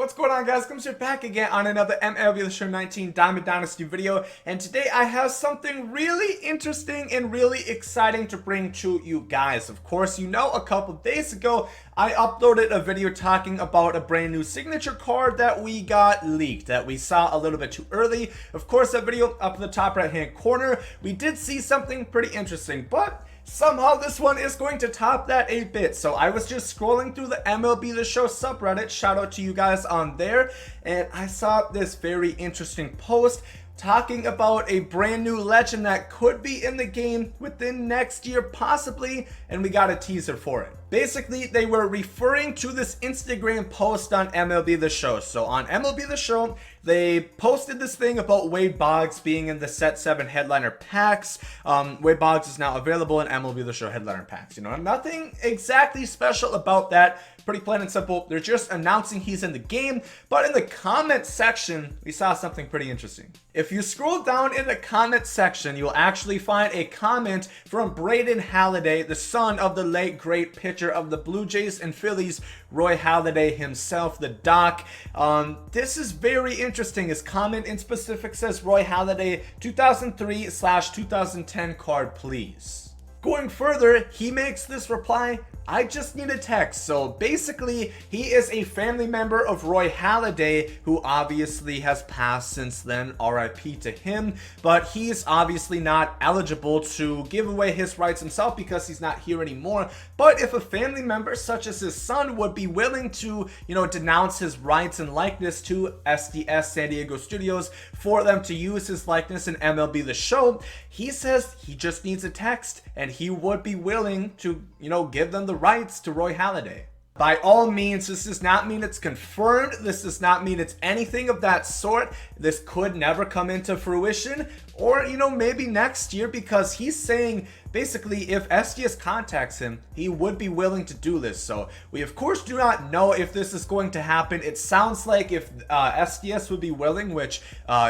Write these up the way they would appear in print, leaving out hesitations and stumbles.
what's going on, guys? Gomes here back again on another MLB The Show 19 Diamond Dynasty video, and today I have something really interesting and really exciting to bring to you guys. Of course, you know, a couple days ago I uploaded a video talking about a brand new signature card that we got leaked, that we saw a little bit too early. Of course, that video up in the top right hand corner, we did see something pretty interesting, but somehow this one is going to top that a bit. So I was just scrolling through the MLB The Show subreddit, shout out to you guys on there, and I saw this very interesting post talking about a brand new legend that could be in the game within next year possibly, and we got a teaser for it. Basically, they were referring to this Instagram post on MLB The Show. So on MLB The Show, they posted this thing about Wade Boggs being in the Set 7 headliner packs. Wade Boggs is now available in MLB The Show headliner packs. You know, nothing exactly special about that. Pretty plain and simple. They're just announcing he's in the game. But in the comment section, we saw something pretty interesting. If you scroll down in the comment section, you'll actually find a comment from Braden Halladay, the son of the late great pitcher of the Blue Jays and Phillies, Roy Halladay himself, the Doc. This is very interesting. His comment in specific says, Roy Halladay 2003/2010 card, please. Going further, he makes this reply, I just need a text. So basically, he is a family member of Roy Halladay, who obviously has passed since then, RIP to him, but he's obviously not eligible to give away his rights himself because he's not here anymore. But if a family member such as his son would be willing to, you know, denounce his rights and likeness to SDS San Diego Studios for them to use his likeness in MLB The Show, he says he just needs a text and he would be willing to, you know, give them the rights to Roy Halladay. By all means, this does not mean it's confirmed. This does not mean it's anything of that sort. This could never come into fruition, or, you know, maybe next year, because he's saying basically if SDS contacts him, he would be willing to do this. So we of course do not know if this is going to happen. It sounds like if SDS would be willing, which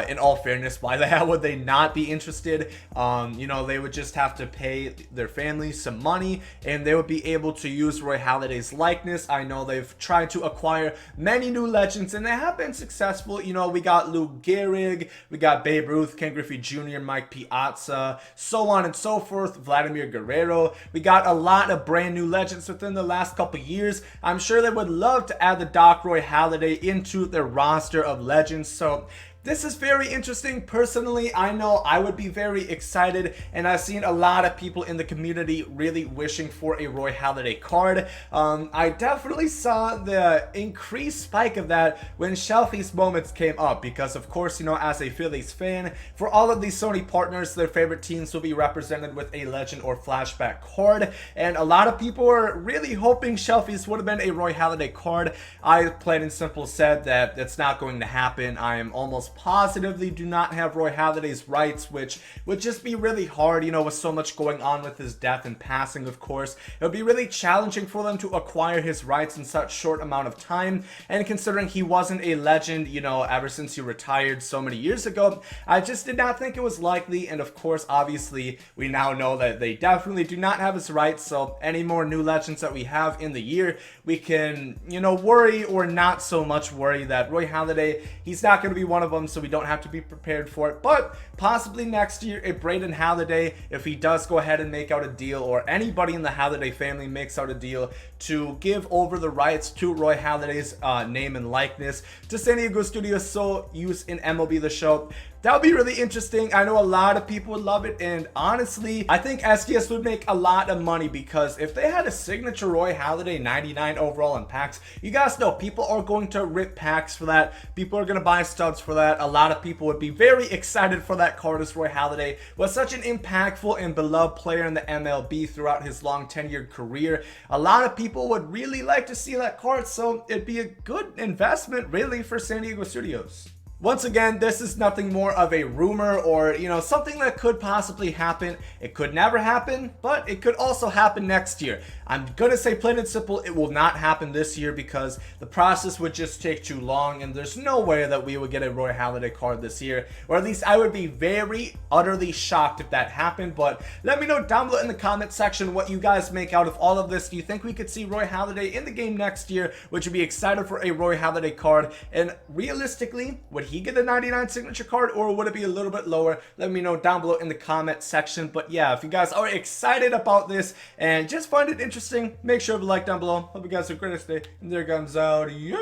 in all fairness, why the hell would they not be interested? You know, they would just have to pay their families some money and they would be able to use Roy Halladay's likeness. I know they've tried to acquire many new legends and they have been successful. You know, we got Lou Gehrig, we got Babe Ruth, Ken Griffey Jr., Mike Piazza, so on and so forth, Vladimir Guerrero. We got a lot of brand new legends within the last couple years. I'm sure they would love to add the Doc Roy Halladay into their roster of legends. So this is very interesting. Personally, I know I would be very excited, and I've seen a lot of people in the community really wishing for a Roy Halladay card. I definitely saw the increased spike of that when Shelfie's moments came up, because of course, you know, as a Phillies fan, for all of these Sony partners, their favorite teams will be represented with a legend or flashback card, and a lot of people were really hoping Shelfie's would have been a Roy Halladay card. I plain and simple said that that's not going to happen. I am almost positively do not have Roy Halladay's rights, which would just be really hard, you know, with so much going on with his death and passing. Of course, it would be really challenging for them to acquire his rights in such short amount of time, and considering he wasn't a legend, you know, ever since he retired so many years ago, I just did not think it was likely. And of course, obviously, we now know that they definitely do not have his rights, so any more new legends that we have in the year, we can, you know, worry or not so much worry that Roy Halladay, he's not going to be one of them, so we don't have to be prepared for it. But possibly next year, if Braden Halladay, if he does go ahead and make out a deal, or anybody in the Halladay family makes out a deal to give over the rights to Roy Halladay's name and likeness to San Diego Studios, so use in MLB The Show, that would be really interesting. I know a lot of people would love it, and honestly, I think SDS would make a lot of money, because if they had a signature Roy Halladay 99 overall in packs, you guys know people are going to rip packs for that. People are going to buy stubs for that. A lot of people would be very excited for that card, as Roy Halladay was such an impactful and beloved player in the MLB throughout his long tenured career. A lot of people would really like to see that card, so it'd be a good investment really for San Diego Studios. Once again, this is nothing more of a rumor or, something that could possibly happen. It could never happen, but it could also happen next year. I'm gonna say plain and simple, it will not happen this year because the process would just take too long, and there's no way that we would get a Roy Halladay card this year, or at least I would be very utterly shocked if that happened. But let me know down below in the comment section what you guys make out of all of this. Do you think we could see Roy Halladay in the game next year? Would you be excited for a Roy Halladay card? And realistically, would he get a 99 signature card, or would it be a little bit lower? Let me know down below in the comment section. But yeah, if you guys are excited about this and just find it interesting, make sure to like down below. Hope you guys have a great day, and there comes out. Yay!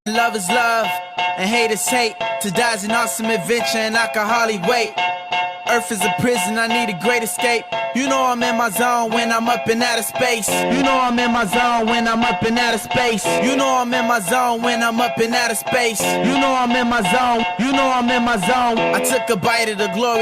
Love is love, and hate is hate. To die is an awesome adventure, and I can hardly wait. Earth is a prison, I need a great escape. You know I'm in my zone when I'm up in outer space. You know I'm in my zone when I'm up in outer space. You know I'm in my zone when I'm up in outer space. You know I'm in my zone. You know I'm in my zone. I took a bite of the glory.